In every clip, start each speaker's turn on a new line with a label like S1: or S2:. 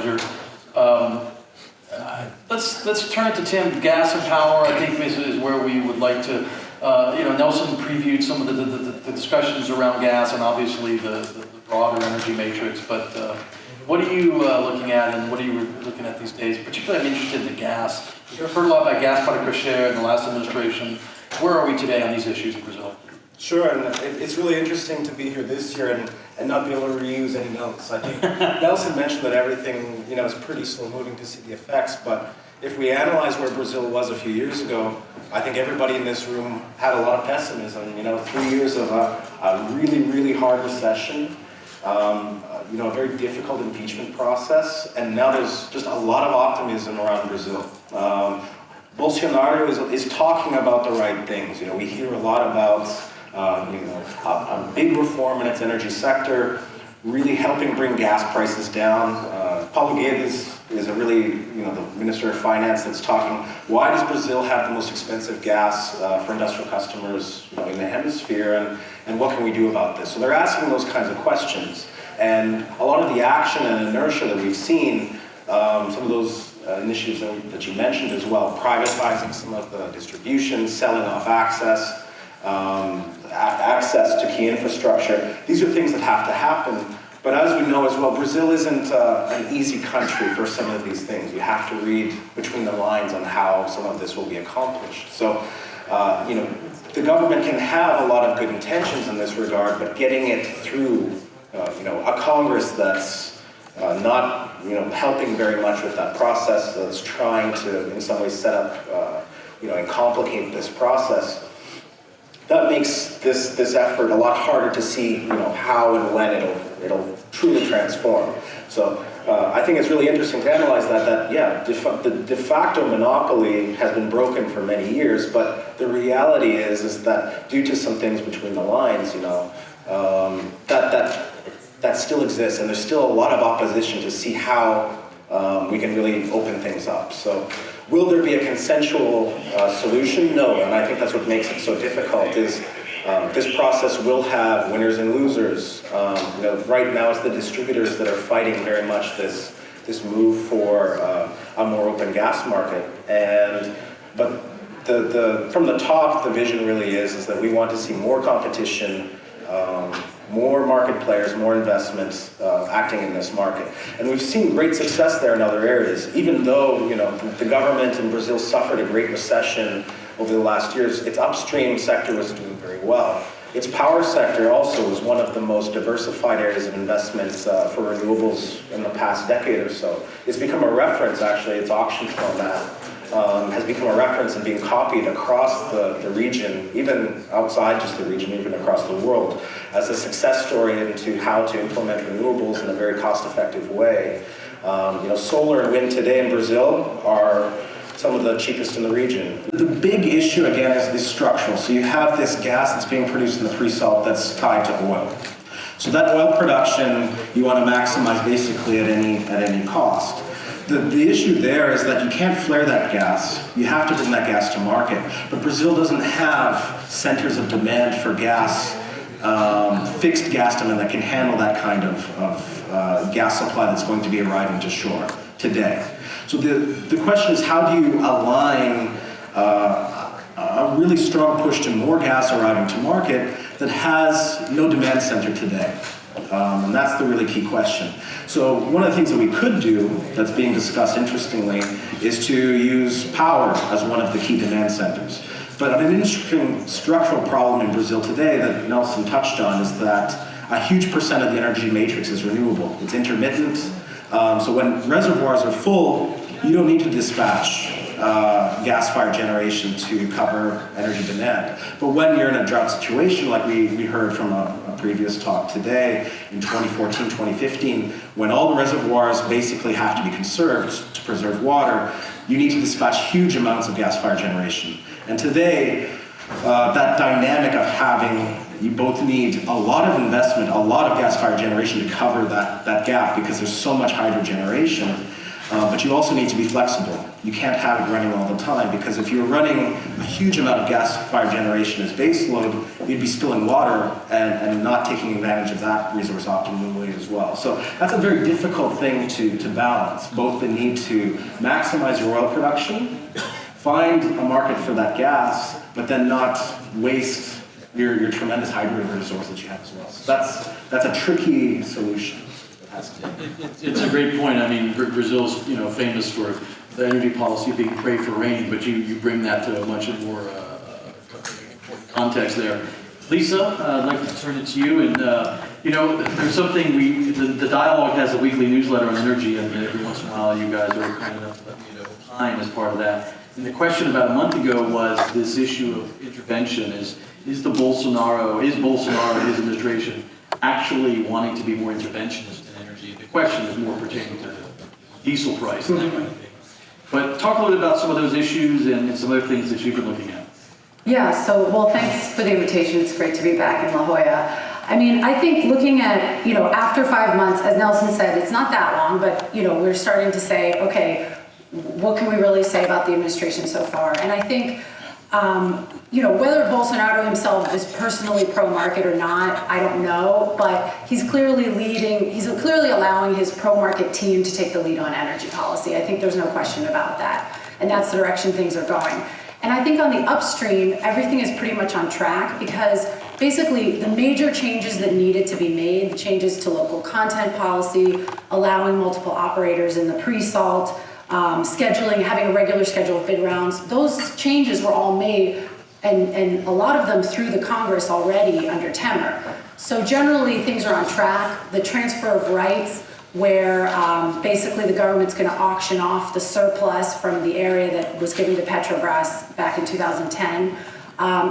S1: pleasure. Let's turn it to Tim. Gas and power, I think, is where we would like to. Nelson previewed some of the discussions around gas and obviously the broader energy matrix. But what are you looking at, and what are you looking at these days? Particularly, I'm interested in the gas. We've heard a lot about gas par crochet in the last administration. Where are we today on these issues in Brazil?
S2: Sure, and it's really interesting to be here this year and not be able to reuse any notes. I think Nelson mentioned that everything, is pretty slow moving to see the effects, but if we analyze where Brazil was a few years ago, I think everybody in this room had a lot of pessimism. 3 years of a really, really hard recession, a very difficult impeachment process, and now there's just a lot of optimism around Brazil. Bolsonaro is talking about the right things. We hear a lot about a big reform in its energy sector, really helping bring gas prices down. Paulo Guedes is a really, the Minister of Finance that's talking, why does Brazil have the most expensive gas for industrial customers in the hemisphere, and what can we do about this? So they're asking those kinds of questions. And a lot of the action and inertia that we've seen, some of those initiatives that you mentioned as well, privatizing some of the distribution, selling off access, access to key infrastructure. These are things that have to happen. But as we know as well, Brazil isn't an easy country for some of these things. You have to read between the lines on how some of this will be accomplished. So, the government can have a lot of good intentions in this regard, but getting it through, a Congress that's not, helping very much with that process, that's trying to, in some ways, set up, and complicate this process, that makes this effort a lot harder to see, how and when it'll truly transform. So I think it's really interesting to analyze that the de facto monopoly has been broken for many years, but the reality is that due to some things between the lines, that still exists, and there's still a lot of opposition to see how we can really open things up. So will there be a consensual solution? No, and I think that's what makes it so difficult is this process will have winners and losers. Right now it's the distributors that are fighting very much this move for a more open gas market. But from the top, the vision really is that we want to see more competition, more market players, more investments acting in this market. And we've seen great success there in other areas. Even though, the government in Brazil suffered a great recession over the last years, its upstream sector was doing very well. Its power sector also was one of the most diversified areas of investments for renewables in the past decade or so. It's become a reference, actually, its auction format has become a reference and being copied across the region, even outside just the region, even across the world, as a success story into how to implement renewables in a very cost-effective way. Solar and wind today in Brazil are some of the cheapest in the region. The big issue, again, is this structural. So you have this gas that's being produced in the pre-salt that's tied to oil. So that oil production, you want to maximize basically at any cost. The issue there is that you can't flare that gas. You have to bring that gas to market. But Brazil doesn't have centers of demand for gas, fixed gas demand that can handle that kind of gas supply that's going to be arriving to shore today. So the question is, how do you align a really strong push to more gas arriving to market that has no demand center today? And that's the really key question. So one of the things that we could do that's being discussed interestingly is to use power as one of the key demand centers. But an interesting structural problem in Brazil today that Nelson touched on is that a huge percent of the energy matrix is renewable. It's intermittent. So when reservoirs are full, you don't need to dispatch gas-fired generation to cover energy demand. But when you're in a drought situation, like we heard from a previous talk today, in 2014, 2015, when all the reservoirs basically have to be conserved to preserve water, you need to dispatch huge amounts of gas-fired generation. And today, that dynamic of having, you both need a lot of investment, a lot of gas-fired generation to cover that gap because there's so much hydro generation. But you also need to be flexible. You can't have it running all the time, because if you're running a huge amount of gas-fired generation as base load, you'd be spilling water and not taking advantage of that resource optimally as well. So that's a very difficult thing to balance, both the need to maximize your oil production, find a market for that gas, but then not waste your tremendous hydro resource that you have as well. So that's a tricky solution.
S1: It's a great point. I mean, Brazil's famous for the energy policy being pray for rain, but you bring that to a much more important context there. Lisa, I'd like to turn it to you. And there's something the dialogue has a weekly newsletter on energy, and every once in a while you guys are kind enough to let me opine as part of that. And the question about a month ago was this issue of intervention: is Bolsonaro, his administration actually wanting to be more interventionist in energy? The question is more pertaining to diesel price and that kind of thing. But talk a little bit about some of those issues and some other things that you've been looking at.
S3: Yeah, thanks for the invitation. It's great to be back in La Jolla. I mean, I think looking at, after 5 months, as Nelson said, it's not that long, but, we're starting to say, okay, what can we really say about the administration so far? And I think, whether Bolsonaro himself is personally pro-market or not, I don't know, but he's clearly allowing his pro-market team to take the lead on energy policy. I think there's no question about that. And that's the direction things are going. And I think on the upstream, everything is pretty much on track because basically the major changes that needed to be made, the changes to local content policy, allowing multiple operators in the pre-salt, scheduling, having a regular schedule of bid rounds, those changes were all made and a lot of them through the Congress already under Temer. So generally things are on track. The transfer of rights, where basically the government's going to auction off the surplus from the area that was given to Petrobras back in 2010,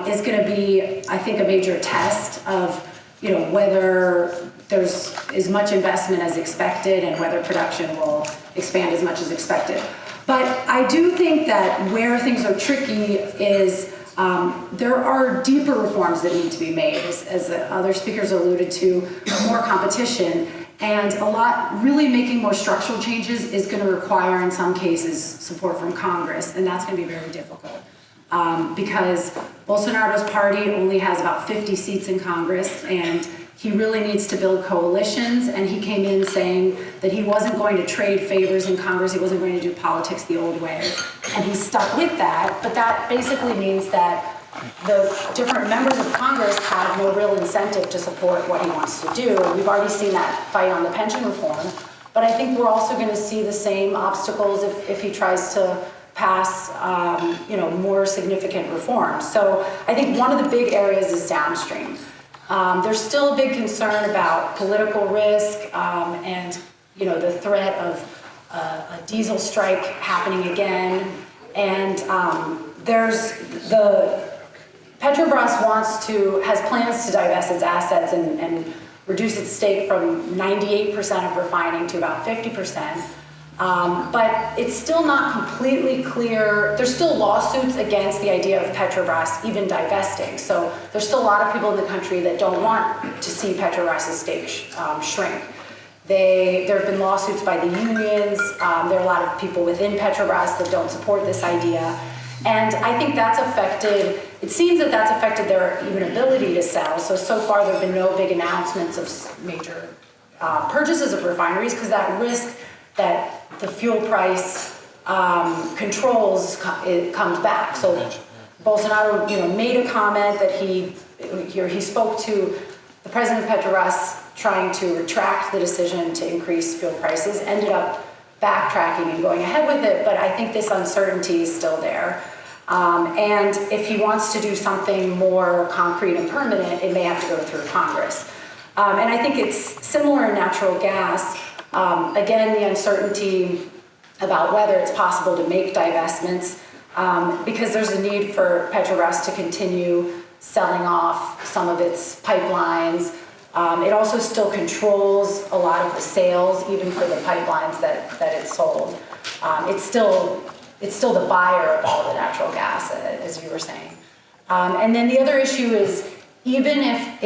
S3: is going to be, I think, a major test of, whether there's as much investment as expected and whether production will expand as much as expected. But I do think that where things are tricky is there are deeper reforms that need to be made, as the other speakers alluded to, more competition. And really making more structural changes is going to require, in some cases, support from Congress, and that's going to be very difficult. Because Bolsonaro's party only has about 50 seats in Congress, and he really needs to build coalitions, and he came in saying that he wasn't going to trade favors in Congress, he wasn't going to do politics the old way, and he's stuck with that, but that basically means that the different members of Congress have no real incentive to support what he wants to do. And we've already seen that fight on the pension reform. But I think we're also going to see the same obstacles if he tries to pass more significant reforms. So I think one of the big areas is downstream. There's still a big concern about political risk and the threat of a diesel strike happening again. And there's Petrobras has plans to divest its assets and reduce its stake from 98% of refining to about 50%. But it's still not completely clear. There's still lawsuits against the idea of Petrobras even divesting. So there's still a lot of people in the country that don't want to see Petrobras' stake shrink. There have been lawsuits by the unions. There are a lot of people within Petrobras that don't support this idea. And I think it seems that that's affected their even ability to sell. So far there have been no big announcements of major purchases of refineries because that risk that the fuel price controls comes back. So Bolsonaro made a comment that he spoke to the president of Petrobras trying to retract the decision to increase fuel prices, ended up backtracking and going ahead with it, but I think this uncertainty is still there. And if he wants to do something more concrete and permanent, it may have to go through Congress. And I think it's similar in natural gas. Again, the uncertainty about whether it's possible to make divestments, because there's a need for Petrobras to continue selling off some of its pipelines. It also still controls a lot of the sales, even for the pipelines that it sold. It's still the buyer of all the natural gas, as you were saying. And then the other issue is, even if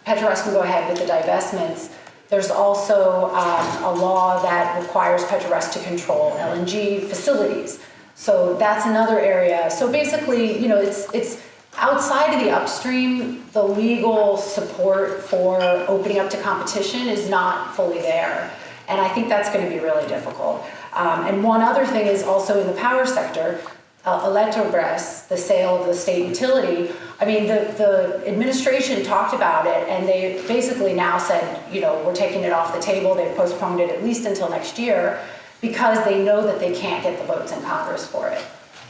S3: Petrobras can go ahead with the divestments, there's also a law that requires Petrobras to control LNG facilities. So that's another area. So basically, it's outside of the upstream, the legal support for opening up to competition is not fully there. And I think that's going to be really difficult. And one other thing is also in the power sector, Electrobras, the sale of the state utility. I mean, the administration talked about it, and they basically now said, you know, we're taking it off the table. They've postponed it at least until next year because they know that they can't get the votes in Congress for it.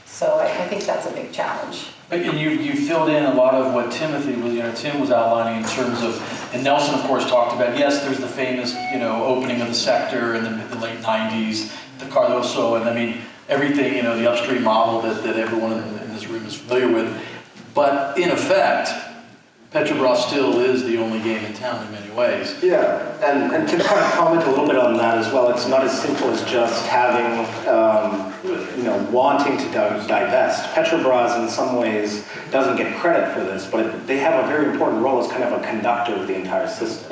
S3: So I think that's a big challenge.
S1: And you filled in a lot of what Timothy was, Tim was outlining in terms of, and Nelson, of course, talked about, yes, there's the famous, opening of the sector in the late 90s, the Cardoso, and I mean, everything, the upstream model that everyone in this room is familiar with. But in effect, Petrobras still is the only game in town in many ways.
S2: Yeah, and to kind of comment a little bit on that as well, it's not as simple as just having, wanting to divest. Petrobras in some ways doesn't get credit for this, but they have a very important role as kind of a conductor of the entire system.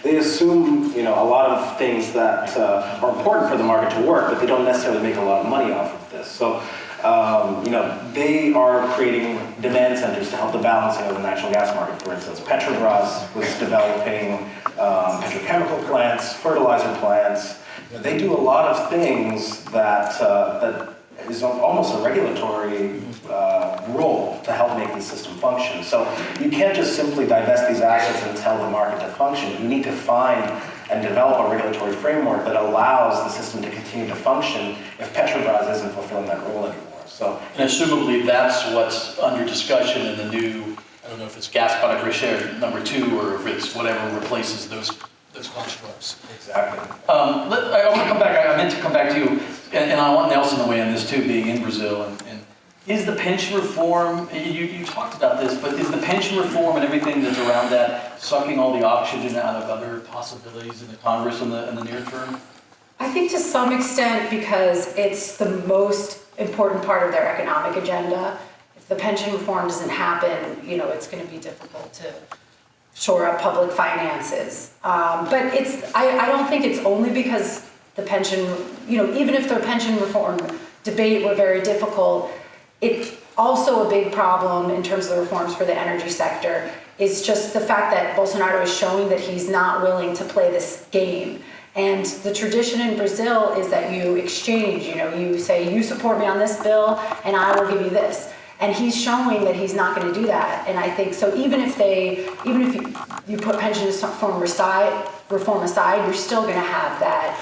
S2: They assume, a lot of things that are important for the market to work, but they don't necessarily make a lot of money off of this. So, they are creating demand centers to help the balancing of the natural gas market, for instance. Petrobras was developing petrochemical plants, fertilizer plants. They do a lot of things that is almost a regulatory role to help make the system function. So you can't just simply divest these assets and tell the market to function. You need to find and develop a regulatory framework that allows the system to continue to function if Petrobras isn't fulfilling that role anymore. So,
S1: and assumably that's what's under discussion in the new, I don't know if it's gas para crecer #2 or if it's whatever replaces those constructs.
S2: exactly.
S1: I want to come back, I meant to come back to you, and I want Nelson to weigh on this too, being in Brazil. And is the pension reform, you talked about this, but is the pension reform and everything that's around that sucking all the oxygen out of other possibilities in the Congress in the near term?
S3: I think to some extent because it's the most important part of their economic agenda. If the pension reform doesn't happen, it's going to be difficult to shore up public finances. But I don't think it's only because the pension, even if their pension reform debate were very difficult, it's also a big problem in terms of the reforms for the energy sector is just the fact that Bolsonaro is showing that he's not willing to play this game. And the tradition in Brazil is that you exchange, you say, you support me on this bill and I will give you this. And he's showing that he's not going to do that. And I think, so even if you put pension reform aside, you're still going to have that.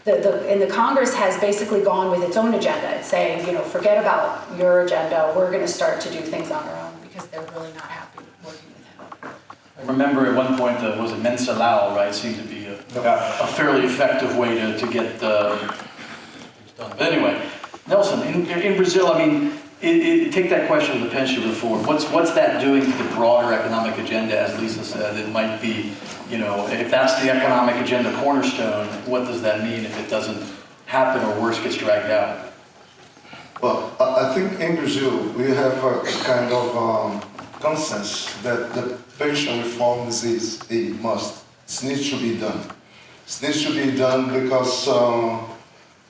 S3: And the Congress has basically gone with its own agenda. It's saying, forget about your agenda. We're going to start to do things on our own because they're really not happy working with him.
S1: I remember at one point, was it Mensalao, right? Seemed to be a fairly effective way to get things done. But anyway, Nelson, in Brazil, I mean, take that question of the pension reform. What's that doing to the broader economic agenda? As Lisa said, it might be, if that's the economic agenda cornerstone, what does that mean if it doesn't happen or worse, gets dragged out?
S4: Well, I think in Brazil we have a kind of consensus that the pension reform is a must. It needs to be done. It needs to be done because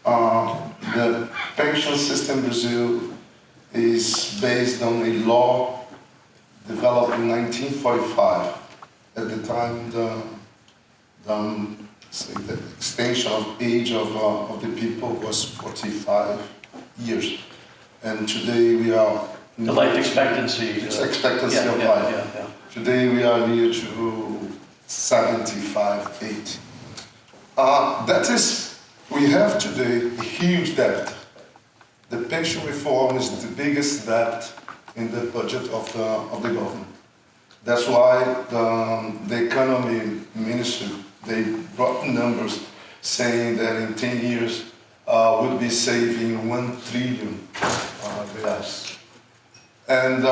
S4: the pension system in Brazil is based on a law developed in 1945. At the time, the extension of age of the people was 45 years, and today we are
S1: The life expectancy.
S4: Expectancy of
S1: yeah,
S4: life.
S1: Yeah.
S4: Today we are near to 75, 80. That is, we have today a huge debt. The pension reform is the biggest debt in the budget of the government. That's why the economy ministry, they brought numbers saying that in 10 years we'll be saving 1 trillion reais. And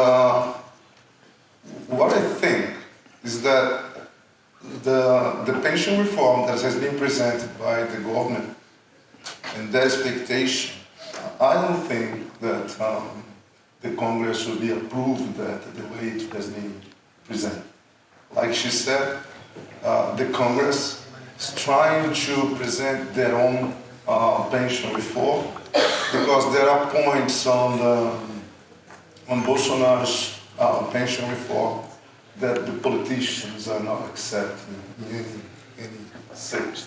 S4: what I think is that the pension reform that has been presented by the government and the expectation, I don't think that the Congress will be approved that the way it has been presented. Like she said, the Congress is trying to present their own pension reform because there are points on Bolsonaro's pension reform that the politicians are not accepting in any stage.